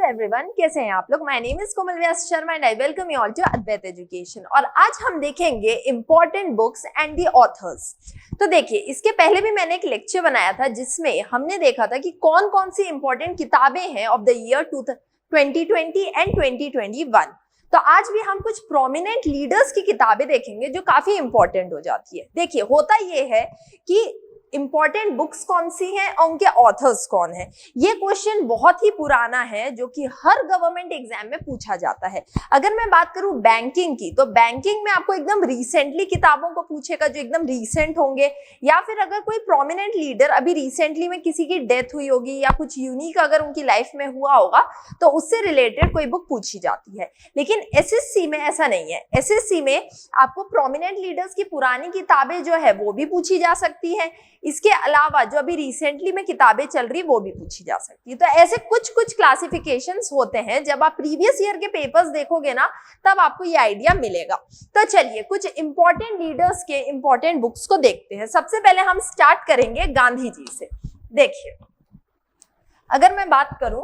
Everyone, कैसे हैं आप लोग। My name is Komal Vyas Sharma and I welcome you all to Advait education. और आज हम देखेंगे important books and the authors. तो देखिए, इसके पहले भी मैंने एक लेक्चर बनाया था जिसमें हमने देखा था कि कौन कौन सी इंपॉर्टेंट किताबें हैं ऑफ द ईयर 2020 एंड 2021। तो आज भी हम कुछ प्रोमिनेंट लीडर्स की किताबें देखेंगे जो काफी इंपॉर्टेंट हो जाती है। देखिए, होता ये है कि इंपॉर्टेंट बुक्स कौन सी हैं और उनके ऑथर्स कौन है। ये क्वेश्चन बहुत ही पुराना है जो कि हर गवर्नमेंट एग्जाम में पूछा जाता है। अगर मैं बात करूं बैंकिंग की, तो बैंकिंग में आपको एकदम रिसेंटली किताबों को पूछेगा जो एकदम रिसेंट होंगे, या फिर अगर कोई प्रोमिनेंट लीडर अभी रिसेंटली में किसी की डेथ हुई होगी या कुछ यूनिक अगर उनकी लाइफ में हुआ होगा तो उससे रिलेटेड कोई बुक पूछी जाती है। लेकिन एसएससी में ऐसा नहीं है। एसएससी में आपको प्रोमिनेंट लीडर्स की पुरानी किताबें जो है वो भी पूछी जा सकती है, इसके अलावा जो अभी रिसेंटली में किताबें चल रही वो भी पूछी जा सकती है। तो ऐसे कुछ कुछ क्लासिफिकेशंस होते हैं। जब आप प्रीवियस ईयर के पेपर्स देखोगे ना तब आपको ये आइडिया मिलेगा। तो चलिए कुछ इंपॉर्टेंट लीडर्स के इंपॉर्टेंट बुक्स को देखते हैं। सबसे पहले हम स्टार्ट करेंगे गांधी जी से। देखिए, अगर मैं बात करूं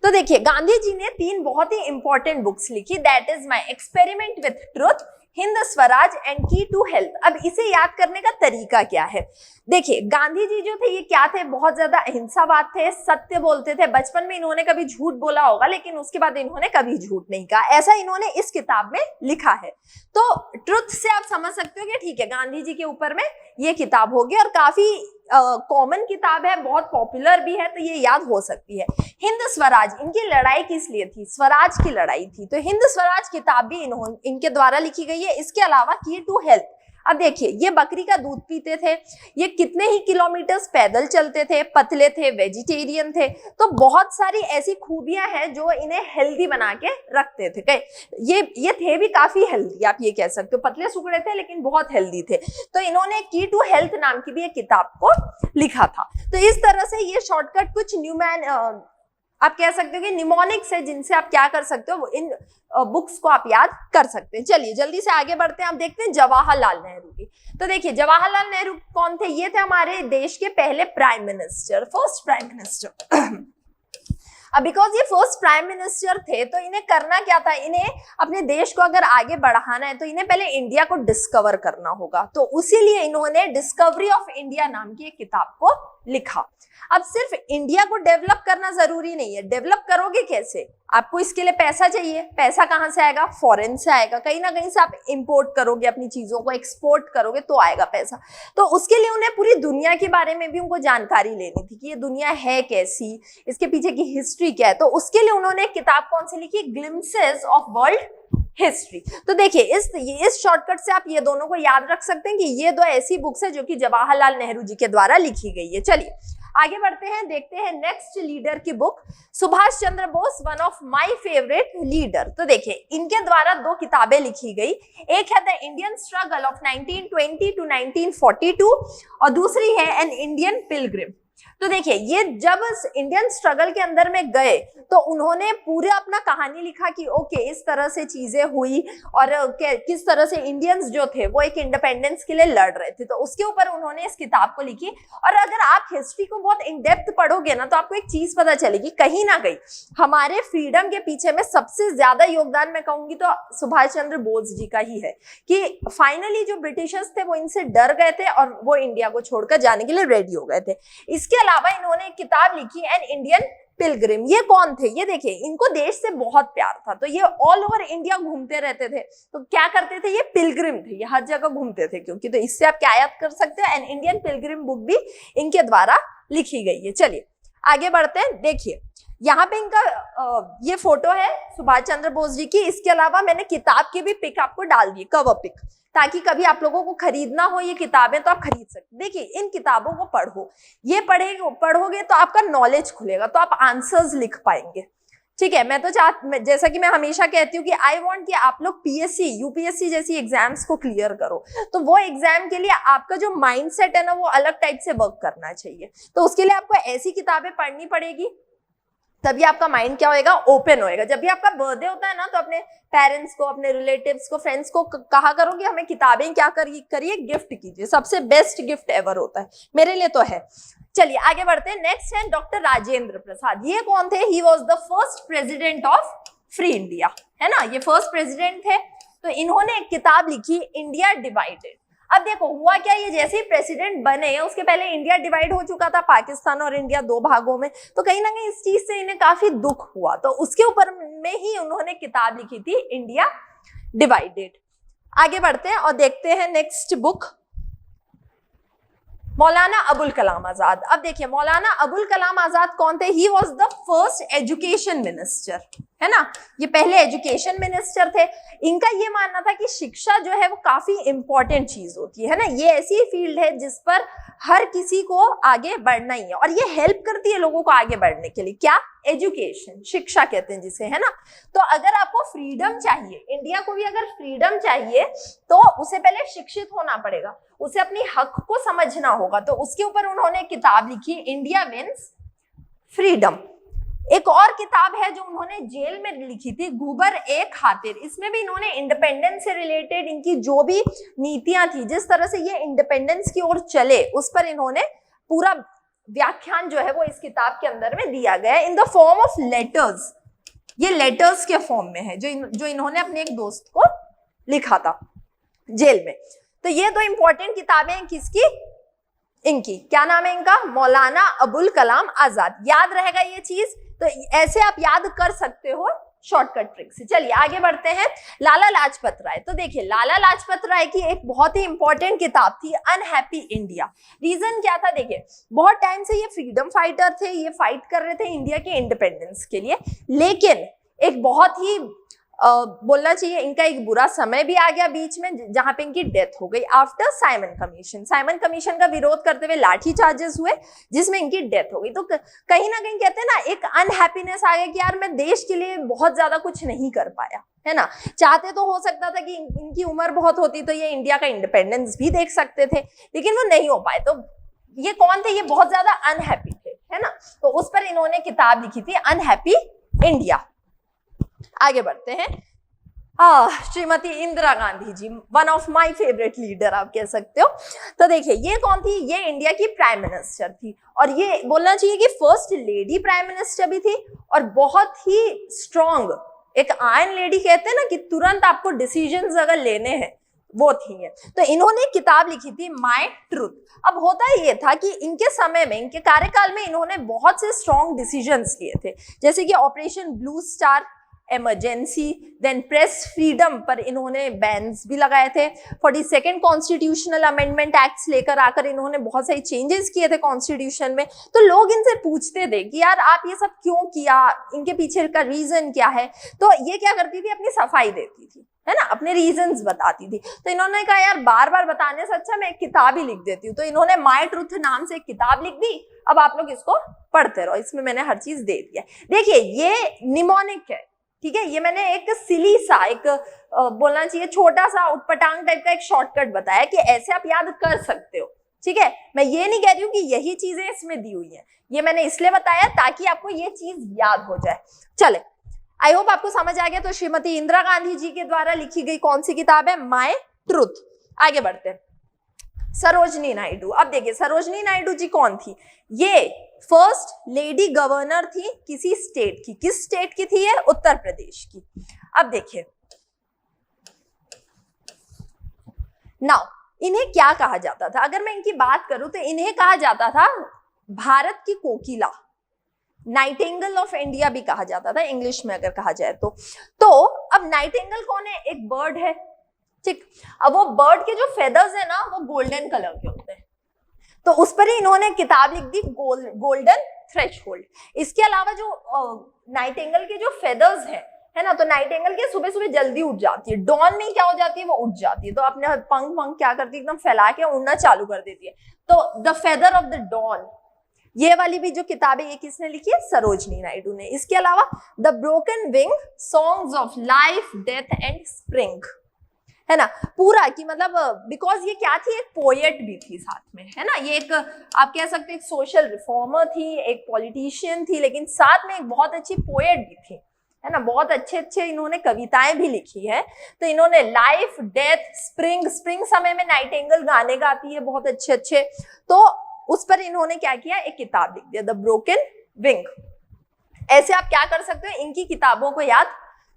तो देखिए, गांधी जी ने 3 बहुत ही इंपॉर्टेंट बुक्स लिखी। That is my experiment with truth, Hind Swaraj and की टू हेल्थ। अब इसे याद करने का तरीका क्या है। देखिए, गांधी जी जो थे ये क्या थे, बहुत ज्यादा अहिंसावाद थे, सत्य बोलते थे। बचपन में इन्होंने कभी झूठ बोला होगा लेकिन उसके बाद इन्होंने कभी झूठ नहीं कहा, ऐसा इन्होंने इस किताब में लिखा है। तो ट्रुथ से आप समझ सकते हो कि ठीक है, गांधी जी के ऊपर में ये किताब होगी और काफी कॉमन किताब है, बहुत पॉपुलर भी है, तो ये याद हो सकती है। हिंद स्वराज, इनकी लड़ाई किस लिए थी, स्वराज की लड़ाई थी, तो हिंद स्वराज किताब भी इनके द्वारा लिखी गई है। इसके अलावा की टू हेल्थ। अब देखिए, ये बकरी का दूध पीते थे, ये कितने ही किलोमीटर्स पैदल चलते थे, पतले थे, वेजिटेरियन थे, तो बहुत सारी ऐसी खूबियां हैं जो इन्हें हेल्दी बना के रखते थे। ये थे भी काफी हेल्दी, आप ये कह सकते हो। पतले सुकड़े थे लेकिन बहुत हेल्दी थे। तो इन्होंने की टू हेल्थ नाम की भी एक किताब को लिखा था। तो इस तरह से ये शॉर्टकट कुछ आप कह सकते हो कि निमोनिक्स है जिनसे आप क्या कर सकते हो, इन बुक्स को आप याद कर सकते हैं। चलिए जल्दी से आगे बढ़ते हैं। आप देखते हैं जवाहरलाल नेहरू की। तो देखिए, जवाहरलाल नेहरू कौन थे, ये थे हमारे देश के पहले prime minister, first prime minister. अब बिकॉज ये फर्स्ट प्राइम मिनिस्टर थे तो इन्हें करना क्या था, इन्हें अपने देश को अगर आगे बढ़ाना है तो इन्हें पहले इंडिया को डिस्कवर करना होगा। तो उसीलिए इन्होंने डिस्कवरी ऑफ इंडिया नाम की एक किताब को लिखा। अब सिर्फ इंडिया को डेवलप करना जरूरी नहीं है। डेवलप करोगे कैसे, आपको इसके लिए पैसा चाहिए। पैसा कहां से आएगा, फॉरेन से आएगा। कहीं ना कहीं से आप इंपोर्ट करोगे, अपनी चीजों को एक्सपोर्ट करोगे तो आएगा पैसा। तो उसके लिए उन्हें पूरी दुनिया के बारे में भी उनको जानकारी लेनी थी कि ये दुनिया है कैसी, इसके पीछे की हिस्ट्री क्या है। तो उसके लिए उन्होंने एक किताब कौन सी लिखी, ग्लिम्पसेस ऑफ वर्ल्ड हिस्ट्री। तो देखिए, इस शॉर्टकट से आप ये दोनों को याद रख सकते हैं कि ये 2 ऐसी बुक्स है जो कि जवाहरलाल नेहरू जी के द्वारा लिखी गई है। चलिए आगे बढ़ते हैं, देखते हैं नेक्स्ट लीडर की book, Subhash Chandra Bose, one of my favourite leader. तो देखिए, इनके द्वारा 2 किताबें लिखी गई। एक है the Indian struggle of 1920 to 1942 और दूसरी है एन इंडियन पिलग्रिम। तो देखिए, ये जब इंडियन स्ट्रगल के अंदर में गए तो उन्होंने पूरा अपना कहानी लिखा कि ओके इस तरह से चीजें हुई और किस तरह से इंडियंस जो थे वो एक इंडिपेंडेंस के लिए लड़ रहे थे। तो उसके ऊपर उन्होंने इस किताब को लिखी। और अगर आप हिस्ट्री को बहुत इन डेप्थ पढ़ोगे ना तो आपको एक चीज पता चलेगी, कहीं ना कहीं हमारे फ्रीडम के पीछे में सबसे ज्यादा योगदान मैं कहूंगी तो सुभाष चंद्र बोस जी का ही है। कि फाइनली जो ब्रिटिशर्स थे वो इनसे डर गए थे और वो इंडिया को छोड़कर जाने के लिए रेडी हो गए थे। इसके अलावा इन्होंने एक किताब लिखी एन इंडियन पिलग्रिम। ये कौन थे, ये देखिए, इनको देश से बहुत प्यार था तो ये ऑल ओवर इंडिया घूमते रहते थे। तो क्या करते थे, ये पिलग्रिम थे, ये हर जगह घूमते थे। क्योंकि तो इससे आप क्या याद कर सकते हो, एन इंडियन पिलग्रिम बुक भी इनके द्वारा लिखी गई है। चलिए आगे बढ़ते हैं। देखिए, यहाँ पे इनका ये फोटो है सुभाष चंद्र बोस जी की। इसके अलावा मैंने किताब की भी पिक आपको डाल दी, कवर पिक, ताकि कभी आप लोगों को खरीदना हो ये किताबें तो आप खरीद सकते। देखिए, इन किताबों को पढ़ो, ये पढ़ोगे तो आपका नॉलेज खुलेगा, तो आप आंसर्स लिख पाएंगे। ठीक है, मैं तो जैसा कि मैं हमेशा कहती हूँ कि आई वांट कि आप लोग पीएससी, यूपीएससी जैसी एग्जाम्स को क्लियर करो। तो वो एग्जाम के लिए आपका जो माइंडसेट है ना वो अलग टाइप से वर्क करना चाहिए। तो उसके लिए आपको ऐसी किताबें पढ़नी पड़ेगी, तभी आपका माइंड क्या होएगा, ओपन होएगा। जब भी आपका बर्थडे होता है ना तो अपने पेरेंट्स को, अपने रिलेटिव्स को, फ्रेंड्स को कहा करो कि हमें किताबें क्या करिए, गिफ्ट कीजिए। सबसे बेस्ट गिफ्ट एवर होता है, मेरे लिए तो है। चलिए आगे बढ़ते हैं। नेक्स्ट है डॉक्टर राजेंद्र प्रसाद। ये कौन थे? He was the first president of free India, है ना, ये फर्स्ट प्रेसिडेंट थे। तो इन्होंने एक किताब लिखी, इंडिया डिवाइडेड। अब देखो हुआ क्या, ये जैसे ही प्रेसिडेंट बने उसके पहले इंडिया डिवाइड हो चुका था, पाकिस्तान और इंडिया दो भागों में। तो कहीं ना कहीं इस चीज से इन्हें काफी दुख हुआ, तो उसके ऊपर में ही उन्होंने किताब लिखी थी, इंडिया डिवाइडेड। आगे बढ़ते हैं और देखते हैं नेक्स्ट बुक, मौलाना अबुल कलाम आजाद। अब देखिए मौलाना अबुल कलाम आजाद कौन थे? He was the first education minister, है ना, ये पहले एजुकेशन मिनिस्टर थे। इनका ये मानना था कि शिक्षा जो है वो काफी इंपॉर्टेंट चीज होती है ना, ये ऐसी फील्ड है जिस पर हर किसी को आगे बढ़ना ही है और ये हेल्प करती है लोगों को आगे बढ़ने के लिए। क्या? एजुकेशन, शिक्षा कहते हैं जिसे, है ना। तो अगर आपको फ्रीडम चाहिए, इंडिया को भी अगर फ्रीडम चाहिए तो उसे पहले शिक्षित होना पड़ेगा, उसे अपनी हक को समझना होगा। तो उसके ऊपर उन्होंने किताब लिखी, इंडिया विंस फ्रीडम। एक और किताब है जो उन्होंने जेल में लिखी थी, घूबर ए खातिर। इसमें भी इन्होंने इंडिपेंडेंस से रिलेटेड इनकी जो भी नीतियां थी, जिस तरह से ये इंडिपेंडेंस की ओर चले, उस पर इन्होंने पूरा व्याख्यान जो है वो इस किताब के अंदर में दिया गया है in the form of letters. ये लेटर्स के फॉर्म में है जो इन्होंने अपने एक दोस्त को लिखा था जेल में। तो ये दो इंपॉर्टेंट किताबें हैं किसकी? इनकी। क्या नाम है इनका? मौलाना अबुल कलाम आजाद। याद रहेगा ये चीज, तो ऐसे आप याद कर सकते हो शॉर्टकट ट्रिक से। चलिए आगे बढ़ते हैं। लाला लाजपत राय। तो देखिए लाला लाजपत राय की एक बहुत ही इंपॉर्टेंट किताब थी, अनहैप्पी इंडिया। रीजन क्या था? देखिए बहुत टाइम से ये फ्रीडम फाइटर थे, ये फाइट कर रहे थे इंडिया के इंडिपेंडेंस के लिए, लेकिन एक बहुत ही बोलना चाहिए इनका एक बुरा समय भी आ गया बीच में, जहां पे इनकी डेथ हो गई after Simon commission. Simon commission का विरोध करते हुए लाठी चार्जेस हुए जिसमें इनकी डेथ हो गई। तो कहीं ना कहीं कहते हैं ना, एक अनहैप्पीनेस आ गया कि यार मैं देश के लिए बहुत ज्यादा कुछ नहीं कर पाया, है ना। चाहते तो हो सकता था कि इनकी उम्र बहुत होती तो ये इंडिया का इंडिपेंडेंस भी देख सकते थे, लेकिन वो नहीं हो पाए। तो ये कौन थे? ये बहुत ज्यादा अनहैप्पी थे, है ना। तो उस पर इन्होंने किताब लिखी थी, अनहैप्पी इंडिया। आगे बढ़ते हैं। Shrimati Indira Gandhi ji, one of my favourite leader आप कह सकते हो। तो देखिए ये कौन थी? ये इंडिया की प्राइम मिनिस्टर थी, और ये बोलना चाहिए कि फर्स्ट लेडी प्राइम मिनिस्टर भी थी, और बहुत ही स्ट्रॉन्ग, एक आयरन लेडी कहते हैं ना, कि तुरंत आपको डिसीजंस अगर लेने हैं, वो थी है। तो इन्होंने किताब लिखी थी, माय ट्रूथ। अब होता ये था कि इनके समय में, इनके कार्यकाल में इन्होंने बहुत से स्ट्रॉन्ग डिसीजंस लिए थे, जैसे कि operation blue star, emergency, then press freedom पर इन्होंने बैन्स भी लगाए थे। 42nd कॉन्स्टिट्यूशनल अमेंडमेंट एक्ट्स लेकर आकर इन्होंने बहुत सारी चेंजेस किए थे कॉन्स्टिट्यूशन में। तो लोग इनसे पूछते थे कि यार आप ये सब क्यों किया, इनके पीछे का रीजन क्या है। तो ये क्या करती थी? अपनी सफाई देती थी, है ना, अपने रीजंस बताती थी। तो इन्होंने कहा यार बार बार बताने से अच्छा मैं एक किताब ही लिख देती हूँ। तो इन्होंने माय ट्रूथ नाम से एक किताब लिख दी। अब आप लोग इसको पढ़ते रहो, इसमें मैंने हर चीज दे दिया। देखिए ये निमोनिक है, ठीक है, ये मैंने एक सिली सा, एक बोलना चाहिए छोटा सा उटपटांग टाइप का एक शॉर्टकट बताया कि ऐसे आप याद कर सकते हो, ठीक है। मैं ये नहीं कह रही हूँ कि यही चीजें इसमें दी हुई हैं, ये मैंने इसलिए बताया ताकि आपको ये चीज याद हो जाए। चले, आई होप आपको समझ आ गया। तो श्रीमती इंदिरा गांधी जी के द्वारा लिखी गई कौन सी किताब है? My truth. आगे बढ़ते हैं। सरोजनी नायडू। अब देखिए सरोजनी नायडू जी कौन थी? ये फर्स्ट लेडी गवर्नर थी किसी स्टेट की। किस स्टेट की थी ये? उत्तर प्रदेश की। अब देखिए नाउ इन्हें क्या कहा जाता था? अगर मैं इनकी बात करूं तो इन्हें कहा जाता था भारत की कोकिला, नाइटिंगेल ऑफ इंडिया भी कहा जाता था इंग्लिश में अगर कहा जाए तो अब नाइटिंगेल कौन है? एक बर्ड है, ठीक। अब वो बर्ड के जो फेदर्स है ना, वो गोल्डन कलर के होते हैं। तो उस पर ही इन्होंने किताब लिख दी, गोल्डन थ्रेशोल्ड। इसके अलावा जो नाइटिंगेल के जो फेदर्स हैं, है ना, तो नाइटिंगेल के सुबह सुबह जल्दी उठ जाती है, डॉन में क्या हो जाती है? वो उठ जाती है, तो अपने पंख क्या करती है? एकदम फैला के उड़ना चालू कर देती है। तो the feather of the dawn, ये वाली भी जो किताबें ये किसने लिखी है? सरोजनी नायडू ने। इसके अलावा the broken wing, songs of life, death and spring, है ना, पूरा की मतलब बिकॉज ये क्या थी? एक पोएट भी थी साथ में, है ना। ये एक आप कह सकते एक सोशल रिफॉर्मर थी, एक पॉलिटिशियन थी, लेकिन साथ में एक बहुत अच्छी पोएट भी थी, है ना। बहुत अच्छे अच्छे इन्होंने कविताएं भी लिखी है। तो इन्होंने लाइफ, डेथ, स्प्रिंग समय में नाइटिंगेल गाने गाती है बहुत अच्छे अच्छे। तो उस पर इन्होंने क्या किया, एक किताब लिख दिया, द ब्रोकन विंग। ऐसे आप क्या कर सकते हो, इनकी किताबों को याद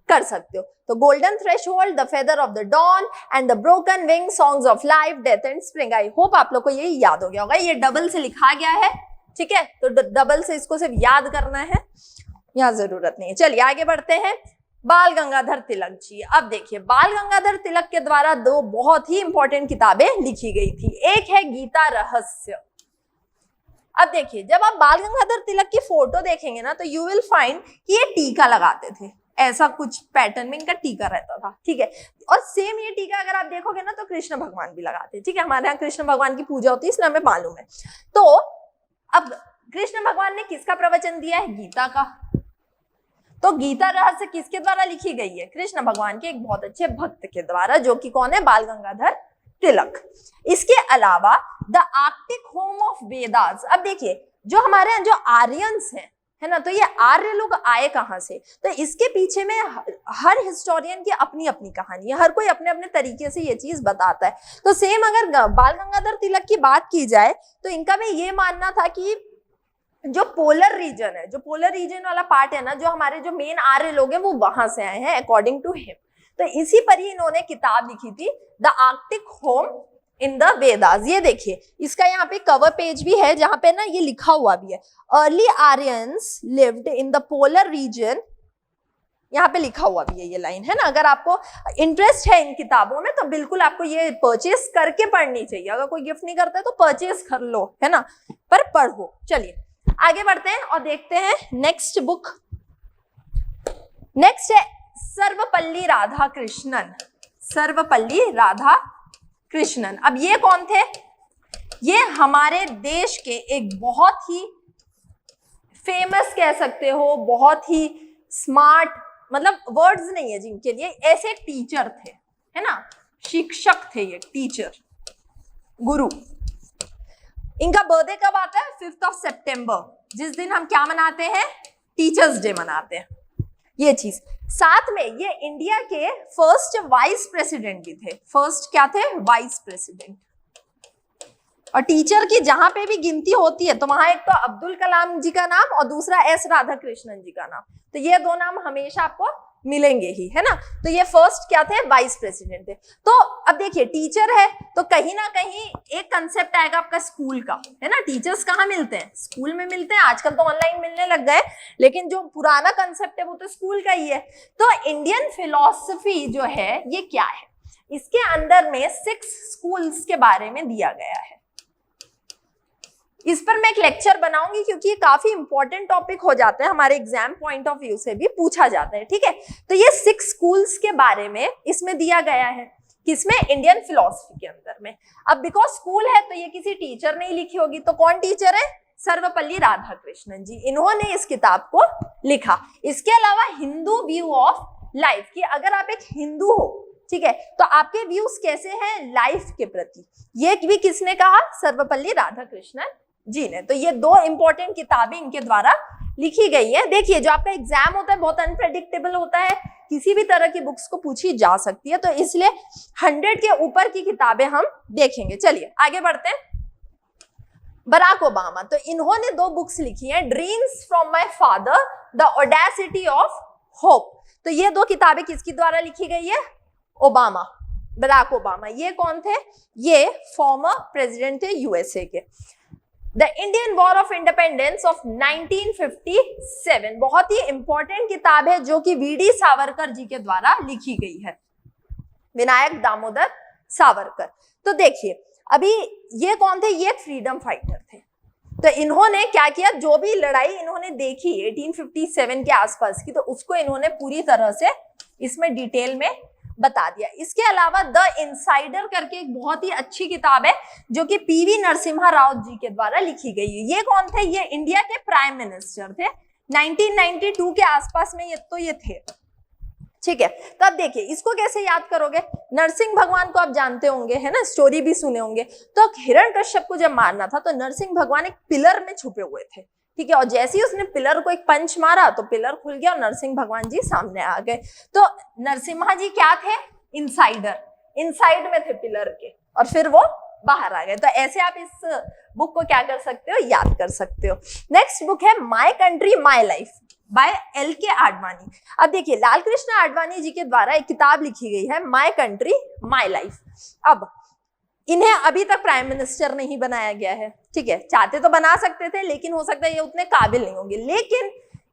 कर सकते हो। तो golden threshold, the feather of the dawn and the broken wing, songs of life, death and spring. I hope आप लोग को ये याद हो गया होगा। ये डबल से लिखा गया है, ठीक है, तो डबल से इसको सिर्फ याद करना है, यहां जरूरत नहीं है। चलिए आगे बढ़ते हैं। बाल गंगाधर तिलक जी, अब देखिए बाल गंगाधर तिलक के द्वारा दो बहुत ही इंपॉर्टेंट किताबें लिखी गई थी। एक है गीता रहस्य। अब देखिए जब आप बाल गंगाधर तिलक की फोटो देखेंगे ना तो यू विल फाइंड कि ये टीका लगाते थे, ऐसा कुछ पैटर्न में इनका टीका रहता था, ठीक है। और सेम ये टीका अगर आप देखोगे ना तो कृष्ण भगवान भी लगाते हैं, ठीक है। हमारे यहाँ कृष्ण भगवान की पूजा होती है इसलिए हमें मालूम है। तो अब कृष्ण भगवान ने किसका प्रवचन दिया है, गीता का। तो गीता रहस्य किसके द्वारा लिखी गई है, कृष्ण भगवान के एक बहुत अच्छे भक्त के द्वारा, जो कि कौन है, बाल गंगाधर तिलक। इसके अलावा the Arctic home of Vedas. अब देखिए जो हमारे यहाँ जो आर्यंस हैं, है ना, तो ये आर्य लोग आए कहां से, तो इसके पीछे में हर हिस्टोरियन की अपनी अपनी कहानी है, हर कोई अपने अपने तरीके से ये चीज बताता है। तो सेम अगर बाल गंगाधर तिलक की बात की जाए तो इनका भी ये मानना था कि जो पोलर रीजन है, जो पोलर रीजन वाला पार्ट है ना, जो हमारे जो मेन आर्य लोग हैं वो वहां से आए हैं अकॉर्डिंग टू हिम। तो इसी पर ही इन्होंने किताब लिखी थी, the Arctic home in the Vedas. ये देखिए इसका यहाँ पे कवर पेज भी है जहां पे ना ये लिखा हुआ भी है, early Aryans lived in the polar region. यहाँ पे लिखा हुआ भी है ये लाइन, है ना। अगर आपको इंटरेस्ट है इन किताबों में तो बिल्कुल आपको ये परचेस करके पढ़नी चाहिए। अगर कोई गिफ्ट नहीं करता है तो परचेस कर लो, है ना, पर पढ़ो। चलिए आगे बढ़ते हैं और देखते हैं नेक्स्ट बुक। नेक्स्ट है सर्वपल्ली राधाकृष्णन। सर्वपल्ली राधाकृष्णन, अब ये कौन थे, ये हमारे देश के एक बहुत ही फेमस कह सकते हो, बहुत ही स्मार्ट, मतलब वर्ड्स नहीं है जिनके लिए, ऐसे एक टीचर थे, है ना, शिक्षक थे ये, टीचर, गुरु। इनका बर्थडे कब आता है, 5 सितंबर, जिस दिन हम क्या मनाते हैं, टीचर्स डे मनाते हैं, ये चीज। साथ में ये इंडिया के फर्स्ट वाइस प्रेसिडेंट भी थे। फर्स्ट क्या थे, वाइस प्रेसिडेंट। और टीचर की जहां पे भी गिनती होती है तो वहां एक तो अब्दुल कलाम जी का नाम और दूसरा एस राधाकृष्णन जी का नाम, तो ये दो नाम हमेशा आपको मिलेंगे ही, है ना। तो ये फर्स्ट क्या थे, वाइस प्रेसिडेंट थे। तो अब देखिए टीचर है तो कहीं ना कहीं एक कंसेप्ट आएगा आपका स्कूल का, है ना। टीचर्स कहाँ मिलते हैं, स्कूल में मिलते हैं। आजकल तो ऑनलाइन मिलने लग गए, लेकिन जो पुराना कंसेप्ट है वो तो स्कूल का ही है। तो इंडियन फिलॉसफी जो है ये क्या है, इसके अंदर में 6 स्कूल्स के बारे में दिया गया है। इस पर मैं एक लेक्चर बनाऊंगी क्योंकि ये काफी इंपॉर्टेंट टॉपिक हो जाता है, हमारे एग्जाम पॉइंट ऑफ व्यू से भी पूछा जाता है, ठीक है। तो ये 6 स्कूल्स के बारे में इसमें दिया गया है, किसमें, इंडियन फिलॉसफी के अंदर में। अब बिकॉज स्कूल है तो ये किसी टीचर ने लिखी होगी, तो कौन टीचर है, सर्वपल्ली राधाकृष्णन जी, इन्होंने इस किताब को लिखा। इसके अलावा हिंदू व्यू ऑफ लाइफ, कि अगर आप एक हिंदू हो, ठीक है, तो आपके व्यूज कैसे हैं लाइफ के प्रति, ये भी किसने कहा, सर्वपल्ली राधाकृष्णन जी ने। तो ये 2 इंपॉर्टेंट किताबें इनके द्वारा लिखी गई है। देखिए जो आपका एग्जाम होता है बहुत अनप्रेडिक्टेबल होता है, किसी भी तरह की बुक्स को पूछी जा सकती है, तो इसलिए 100 के ऊपर की किताबें हम देखेंगे। चलिए आगे बढ़ते हैं। बराक ओबामा, तो इन्होंने 2 बुक्स लिखी हैं, dreams from my father, the audacity of hope. तो ये 2 किताबें किसके द्वारा लिखी गई है, ओबामा, बराक ओबामा। ये कौन थे, ये फॉर्मर प्रेसिडेंट थे यूएसए के। The Indian war of independence of 1957, बहुत ही इंपॉर्टेंट किताब है जो कि वीडी सावरकर जी के द्वारा लिखी गई है, विनायक दामोदर सावरकर। तो देखिए अभी ये कौन थे, ये फ्रीडम फाइटर थे। तो इन्होंने क्या किया, जो भी लड़ाई इन्होंने देखी 1857 के आसपास की, तो उसको इन्होंने पूरी तरह से इसमें डिटेल में बता दिया। इसके अलावा द इनसाइडर करके एक बहुत ही अच्छी किताब है जो कि पीवी नरसिम्हा राव जी के द्वारा लिखी गई है। ये कौन थे, ये इंडिया के प्राइम मिनिस्टर थे 1992 के आसपास में, ये थे, ठीक है। तो अब देखिए इसको कैसे याद करोगे, नरसिंह भगवान को आप जानते होंगे, है ना, स्टोरी भी सुने होंगे। तो हिरण्यकश्यप को जब मारना था तो नरसिंह भगवान एक पिलर में छुपे हुए थे, ठीक है, और जैसे ही उसने पिलर को एक पंच मारा तो पिलर खुल गया और नरसिंह भगवान जी सामने आ गए। तो नरसिम्हा जी क्या थे, इनसाइडर, इनसाइड में थे पिलर के, और फिर वो बाहर आ गए। तो ऐसे आप इस बुक को क्या कर सकते हो, याद कर सकते हो। नेक्स्ट बुक है my country my life by LK Advani. अब देखिए लाल कृष्ण आडवाणी जी के द्वारा एक किताब लिखी गई है माय कंट्री माय लाइफ। अब इन्हें अभी तक प्राइम मिनिस्टर नहीं बनाया गया है, ठीक है, चाहते तो बना सकते थे लेकिन हो सकता है ये उतने काबिल नहीं होंगे। लेकिन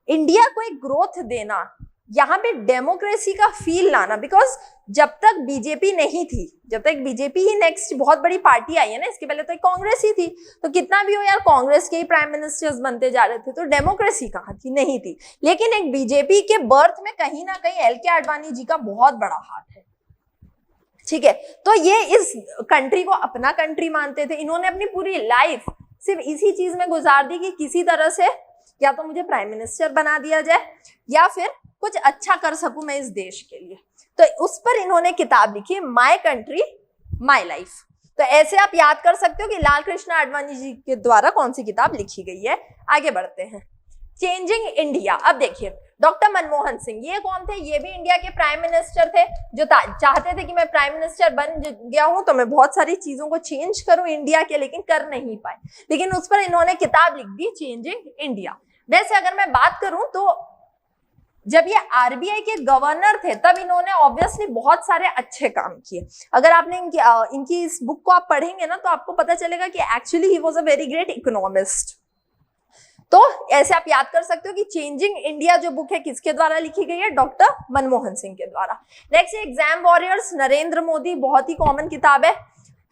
इंडिया को एक ग्रोथ देना, यहाँ पे डेमोक्रेसी का फील लाना, बिकॉज जब तक बीजेपी नहीं थी, जब तक बीजेपी ही नेक्स्ट बहुत बड़ी पार्टी आई है ना, इसके पहले तो एक कांग्रेस ही थी, तो कितना भी हो यार कांग्रेस के ही प्राइम मिनिस्टर्स बनते जा रहे थे, तो डेमोक्रेसी कहाँ थी, नहीं थी। लेकिन एक बीजेपी के बर्थ में कहीं ना कहीं LK आडवाणी जी का बहुत बड़ा हाथ है, ठीक है। तो ये इस कंट्री को अपना कंट्री मानते थे। इन्होंने अपनी पूरी लाइफ सिर्फ इसी चीज में गुजार दी कि किसी तरह से या तो मुझे प्राइम मिनिस्टर बना दिया जाए या फिर कुछ अच्छा कर सकूं मैं इस देश के लिए। तो उस पर इन्होंने किताब लिखी माय कंट्री माय लाइफ। तो ऐसे आप याद कर सकते हो कि लाल कृष्ण आडवाणी जी के द्वारा कौन सी किताब लिखी गई है। आगे बढ़ते हैं, चेंजिंग इंडिया। अब देखिए डॉक्टर मनमोहन सिंह, ये कौन थे, ये भी इंडिया के प्राइम मिनिस्टर थे जो चाहते थे कि मैं प्राइम मिनिस्टर बन गया हूं तो मैं बहुत सारी चीजों को चेंज करूं इंडिया के, लेकिन कर नहीं पाए। लेकिन उस पर इन्होंने किताब लिख दी चेंजिंग इंडिया। वैसे अगर मैं बात करूं तो जब ये RBI के गवर्नर थे तब इन्होंने ऑब्वियसली बहुत सारे अच्छे काम किए। अगर आपने इनकी इस बुक को आप पढ़ेंगे ना तो आपको पता चलेगा कि actually he was a very great economist. तो ऐसे आप याद कर सकते हो कि चेंजिंग इंडिया जो बुक है किसके द्वारा लिखी गई है, डॉक्टर मनमोहन सिंह के द्वारा। Next exam warriors, Narendra Modi, बहुत ही कॉमन किताब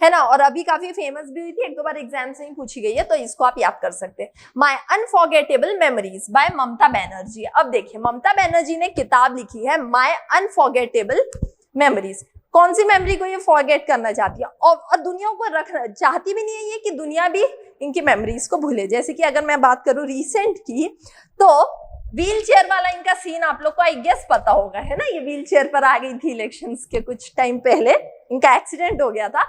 है ना, और अभी काफी फेमस भी हुई थी, एक दो बार एग्जाम से ही पूछी गई है, तो इसको आप याद कर सकते हैं। My unforgettable memories bye Mamata Banerjee. अब देखिए ममता बनर्जी ने किताब लिखी है माय अनफॉरगेटेबल मेमोरीज। कौन सी मेमोरी को ये फॉरगेट करना चाहती है और दुनिया को रखना चाहती भी नहीं है ये कि दुनिया भी इनकी मेमोरीज को भूले। जैसे कि अगर मैं बात करूं रिसेंट की, तो व्हील चेयर वाला इनका सीन आप लोग को आई गेस पता होगा, है ना, ये व्हील चेयर पर आ गई थी इलेक्शंस के कुछ टाइम पहले, इनका एक्सीडेंट हो गया था,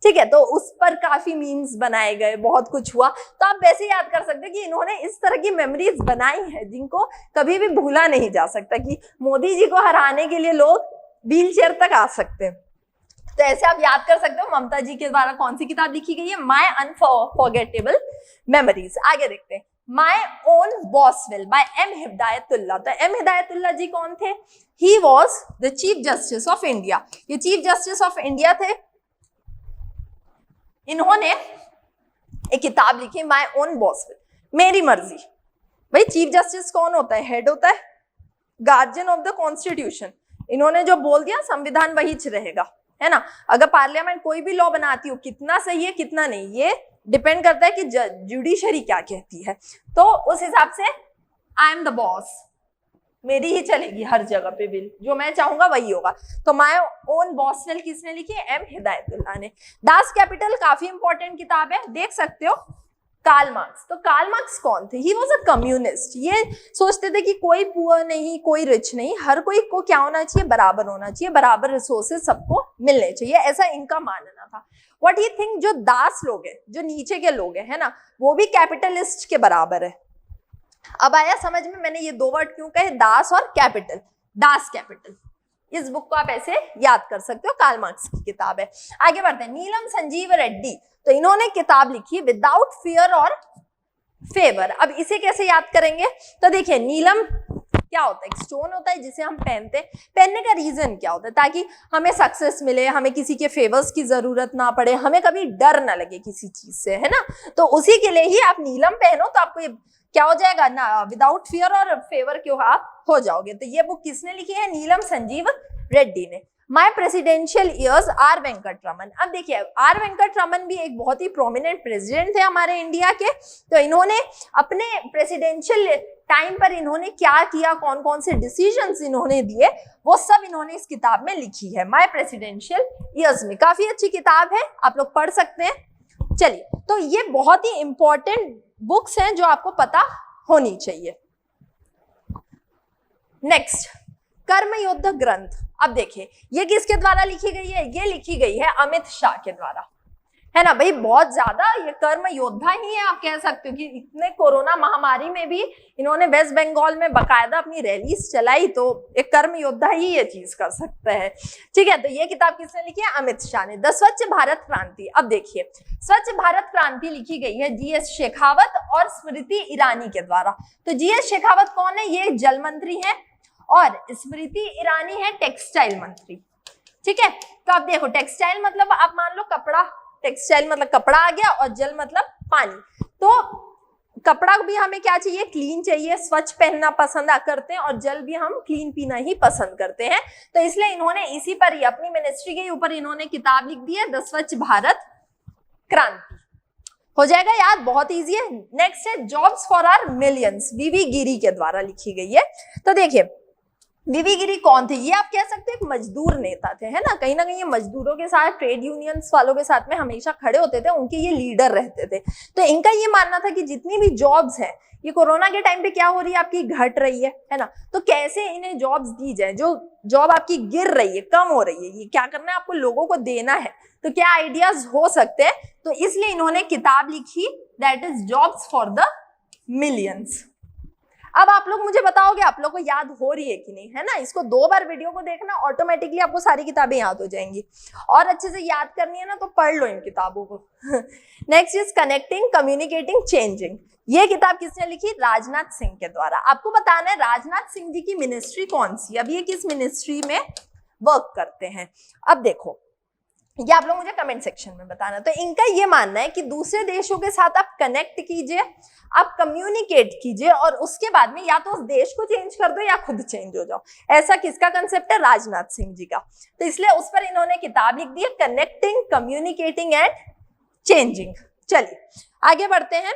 ठीक है, तो उस पर काफी मीम्स बनाए गए, बहुत कुछ हुआ। तो आप वैसे याद कर सकते हैं कि इन्होंने इस तरह की मेमोरीज बनाई है जिनको कभी भी भूला नहीं जा सकता, कि मोदी जी को हराने के लिए लोग व्हील चेयर तक आ सकते हैं। तो ऐसे आप याद कर सकते हो ममता जी के द्वारा कौन सी किताब लिखी गई है, माय अनफॉरगेटेबल मेमोरीज। आगे देखते हैं, my own Boswell by M Hidayatullah. तो M हिदायतुल्लाह जी कौन थे, he was the chief justice of India. ये चीफ जस्टिस ऑफ इंडिया थे। इन्होंने एक किताब लिखी माय ओन बॉसवेल, मेरी मर्जी। भाई चीफ जस्टिस कौन होता है, हेड होता है, गार्जियन ऑफ द कॉन्स्टिट्यूशन। इन्होंने जो बोल दिया संविधान वही रहेगा, है ना। अगर पार्लियामेंट कोई भी लॉ बनाती हो, कितना सही है कितना नहीं, ये डिपेंड करता है कि जुडिशरी क्या कहती है। तो उस हिसाब से आई एम द बॉस, मेरी ही चलेगी हर जगह पे बिल, जो मैं चाहूंगा वही होगा। तो माय ओन बॉसवेल किसने लिखी है, M हिदायतुल्लाह ने। दास कैपिटल काफी इंपॉर्टेंट किताब है, देख सकते हो। कार्ल मार्क्स, तो कार्ल मार्क्स कौन थे, ही वॉज अ कम्युनिस्ट। ये सोचते थे कि कोई पुअर नहीं, कोई रिच नहीं, हर कोई को क्या होना चाहिए, बराबर होना चाहिए, बराबर रिसोर्सेज सबको मिलने चाहिए, ऐसा इनका मानना था। व्हाट यू थिंक, जो दास लोग हैं, जो नीचे के लोग हैं, है ना, वो भी कैपिटलिस्ट के बराबर है। अब आया समझ में मैंने ये दो वर्ड क्यों कहे, दास और कैपिटल, दास कैपिटल। इस बुक को आप ऐसे याद कर सकते हो, कार्ल मार्क्स की किताब है। आगे बढ़ते हैं, नीलम संजीव रेड्डी। तो इन्होंने किताब लिखी विदाउट फियर और फेवर। अब इसे कैसे याद करेंगे, तो देखिए नीलम क्या होता है, एक स्टोन होता है जिसे हम पहनते हैं। पहनने का रीजन क्या होता है, ताकि हमें सक्सेस मिले, हमें किसी के फेवर्स की जरूरत ना पड़े, हमें कभी डर ना लगे किसी चीज से, है ना। तो उसी के लिए ही आप नीलम पहनो, तो आपको ये क्या हो जाएगा ना, विदाउट फियर और फेवर क्यों आप हो जाओगे। तो ये बुक किसने लिखी है, नीलम संजीव रेड्डी ने। My presidential years, R Venkataraman. अब देखिए R वेंकट रमन भी एक बहुत ही प्रोमिनेंट प्रेसिडेंट थे हमारे इंडिया के। तो इन्होंने अपने प्रेसिडेंशियल टाइम पर इन्होंने क्या किया, कौन कौन से डिसीजंस इन्होंने दिए, वो सब इन्होंने इस किताब में लिखी है, माय प्रेसिडेंशियल ईयर्स में। काफी अच्छी किताब है, आप लोग पढ़ सकते हैं। चलिए, तो ये बहुत ही इंपॉर्टेंट बुक्स हैं जो आपको पता होनी चाहिए। नेक्स्ट, कर्मयुद्ध ग्रंथ। अब देखिए ये किसके द्वारा लिखी गई है, ये लिखी गई है अमित शाह के द्वारा, है ना भाई, बहुत ज्यादा ये कर्म योद्धा ही है, आप कह सकते हो कि इतने कोरोना महामारी में भी इन्होंने वेस्ट बंगाल में बकायदा अपनी रैलीज चलाई, तो एक कर्म योद्धा ही ये चीज कर सकता है। ठीक है, तो ये किताब किसने लिखी है? अमित शाह ने। द स्वच्छ भारत क्रांति। अब देखिए, स्वच्छ भारत क्रांति लिखी गई है जीएस शेखावत और स्मृति ईरानी के द्वारा। तो जीएस शेखावत कौन है? ये जल मंत्री है और स्मृति ईरानी है टेक्सटाइल मंत्री। ठीक है, तो अब देखो, टेक्सटाइल मतलब आप मान लो कपड़ा, टेक्सटाइल मतलब कपड़ा आ गया, और जल मतलब पानी। तो कपड़ा भी हमें क्या चाहिए? क्लीन चाहिए, स्वच्छ पहनना पसंद करते हैं, और जल भी हम क्लीन पीना ही पसंद करते हैं। तो इसलिए इन्होंने इसी पर ही, अपनी मिनिस्ट्री के ऊपर इन्होंने किताब लिख दी है, द स्वच्छ भारत क्रांति। हो जाएगा याद, बहुत इजी है। नेक्स्ट है जॉब्स फॉर आवर मिलियंस, वीवी गिरी के द्वारा लिखी गई है। तो देखिए, वीवी गिरी कौन थे? ये आप कह सकते हैं एक मजदूर नेता थे, है ना कहीं ये मजदूरों के साथ, ट्रेड यूनियंस वालों के साथ में हमेशा खड़े होते थे, उनके ये लीडर रहते थे। तो इनका ये मानना था कि जितनी भी जॉब्स हैं, ये कोरोना के टाइम पे क्या हो रही है आपकी? घट रही है ना, तो कैसे इन्हें जॉब्स दी जाए? जो जॉब आपकी गिर रही है, कम हो रही है, ये क्या करना है? आपको लोगों को देना है। तो क्या आइडियाज हो सकते हैं? तो इसलिए इन्होंने किताब लिखी, that is jobs for the millions. अब आप लोग मुझे बताओगे आप लोग को याद हो रही है कि नहीं, है ना? इसको 2 बार वीडियो को देखना, ऑटोमेटिकली आपको सारी किताबें याद हो जाएंगी। और अच्छे से याद करनी है ना, तो पढ़ लो इन किताबों को। Next is connecting, communicating, changing. ये किताब किसने लिखी? राजनाथ सिंह के द्वारा। आपको बताना है राजनाथ सिंह जी की मिनिस्ट्री कौन सी, अब ये किस मिनिस्ट्री में वर्क करते हैं। अब देखो, ये आप लोग मुझे कमेंट सेक्शन में बताना। तो इनका ये मानना है कि दूसरे देशों के साथ आप कनेक्ट कीजिए, आप कम्युनिकेट कीजिए, और उसके बाद में या तो उस देश को चेंज कर दो या खुद चेंज हो जाओ। ऐसा किसका कंसेप्ट है? राजनाथ सिंह जी का। तो इसलिए उस पर इन्होंने किताब लिख दी है, कनेक्टिंग, कम्युनिकेटिंग एंड चेंजिंग। चलिए आगे बढ़ते हैं।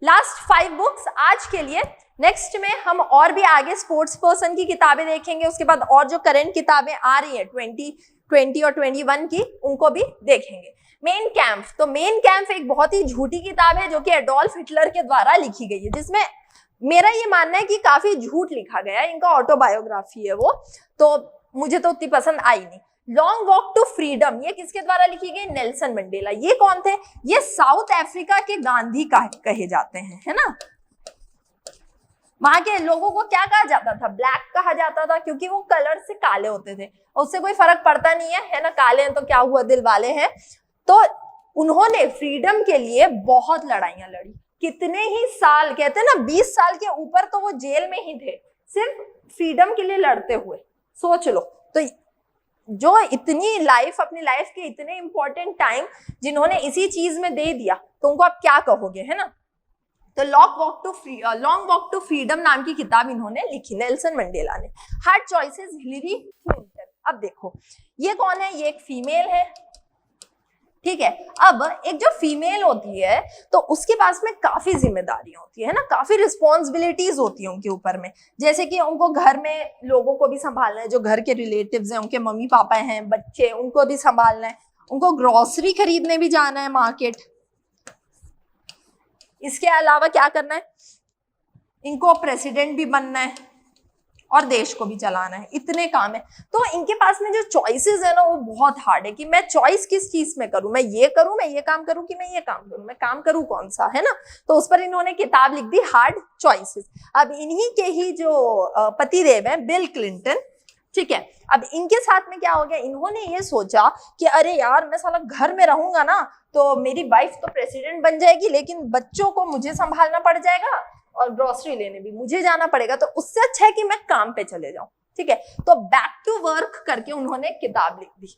लास्ट 5 बुक्स आज के लिए। नेक्स्ट में हम और भी आगे स्पोर्ट्स पर्सन की किताबें देखेंगे, उसके बाद और जो करंट किताबें आ रही है 2020 और 21 की, उनको भी देखेंगे। मेन कैंप, तो मेन कैंप एक बहुत ही झूठी किताब है जो कि एडोल्फ हिटलर के द्वारा लिखी गई है, जिसमें मेरा ये मानना है कि काफी झूठ लिखा गया है, इनका ऑटोबायोग्राफी है वो, तो मुझे तो उतनी पसंद आई नहीं। लॉन्ग वॉक टू फ्रीडम, ये किसके द्वारा लिखी गई? Nelson Mandela. ये कौन थे? ये साउथ अफ्रीका के गांधी कहे जाते हैं, है ना। वहां के लोगों को क्या कहा जाता था? ब्लैक कहा जाता था, क्योंकि वो कलर से काले होते थे, उससे कोई फर्क पड़ता नहीं है ना, काले हैं तो क्या हुआ, दिल वाले हैं। तो उन्होंने फ्रीडम के लिए बहुत लड़ाइयां लड़ी, कितने ही साल, कहते हैं ना 20 साल के ऊपर तो वो जेल में ही थे, सिर्फ फ्रीडम के लिए लड़ते हुए। सोच लो, तो जो इतनी लाइफ, अपनी लाइफ के इतने इंपॉर्टेंट टाइम जिन्होंने इसी चीज में दे दिया, तो उनको आप क्या कहोगे, है ना। तो लॉन्ग वॉक टू फ्रीडम नाम की किताब इन्होंने लिखी, नेल्सन मंडेला ने। Hard choices, Hillary Clinton. अब देखो ये कौन है? ये एक फीमेल है, ठीक है। अब एक जो फीमेल होती है तो उसके पास में काफी जिम्मेदारियां होती है ना, काफी रिस्पॉन्सिबिलिटीज होती है उनके ऊपर में, जैसे कि उनको घर में लोगों को भी संभालना है, जो घर के रिलेटिव्स हैं, उनके मम्मी पापा हैं, बच्चे, उनको भी संभालना है, उनको ग्रोसरी खरीदने भी जाना है मार्केट। इसके अलावा क्या करना है? इनको प्रेसिडेंट भी बनना है और देश को भी चलाना है, इतने काम है। तो इनके पास में जो चॉइसेस है ना, वो बहुत हार्ड है कि मैं चॉइस किस चीज में करूं, मैं ये करूं, मैं ये काम करूं कि मैं ये काम करूं, मैं काम करूं कौन सा, है ना। तो उस पर इन्होंने किताब लिख दी, हार्ड चॉइसेस। अब इन्हीं के ही जो पतिदेव हैं, बिल क्लिंटन, ठीक है। अब इनके साथ में क्या हो गया? इन्होंने ये सोचा कि अरे यार, मैं साला घर में रहूंगा ना तो मेरी वाइफ तो प्रेसिडेंट बन जाएगी, लेकिन बच्चों को मुझे संभालना पड़ जाएगा और ग्रोसरी लेने भी मुझे जाना पड़ेगा, तो उससे अच्छा है कि मैं काम पे चले जाऊं, ठीक है। तो बैक टू वर्क करके उन्होंने किताब लिख दी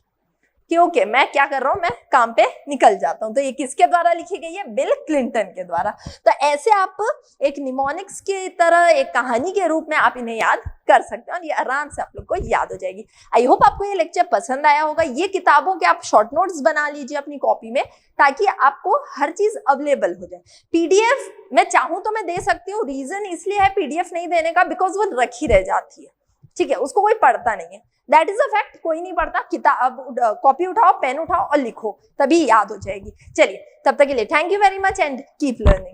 कि ओके, मैं क्या कर रहा हूं, मैं काम पे निकल जाता हूं। तो ये किसके द्वारा लिखी गई है? बिल क्लिंटन के द्वारा। तो ऐसे आप एक निमोनिक्स की तरह, एक कहानी के रूप में आप इन्हें याद कर सकते हैं और ये आराम से आप लोग को याद हो जाएगी। आई होप आपको ये लेक्चर पसंद आया होगा। ये किताबों के आप शॉर्ट नोट्स बना लीजिए अपनी कॉपी में, ताकि आपको हर चीज अवेलेबल हो जाए। पीडीएफ मैं चाहूं तो मैं दे सकती हूँ, रीजन इसलिए है पीडीएफ नहीं देने का, बिकॉज वो रखी रह जाती है, ठीक है, उसको कोई पढ़ता नहीं है। दैट इज अ फैक्ट, कोई नहीं पढ़ता। किताब, कॉपी उठाओ, पेन उठाओ और लिखो, तभी याद हो जाएगी। चलिए, तब तक के लिए thank you very much and keep learning.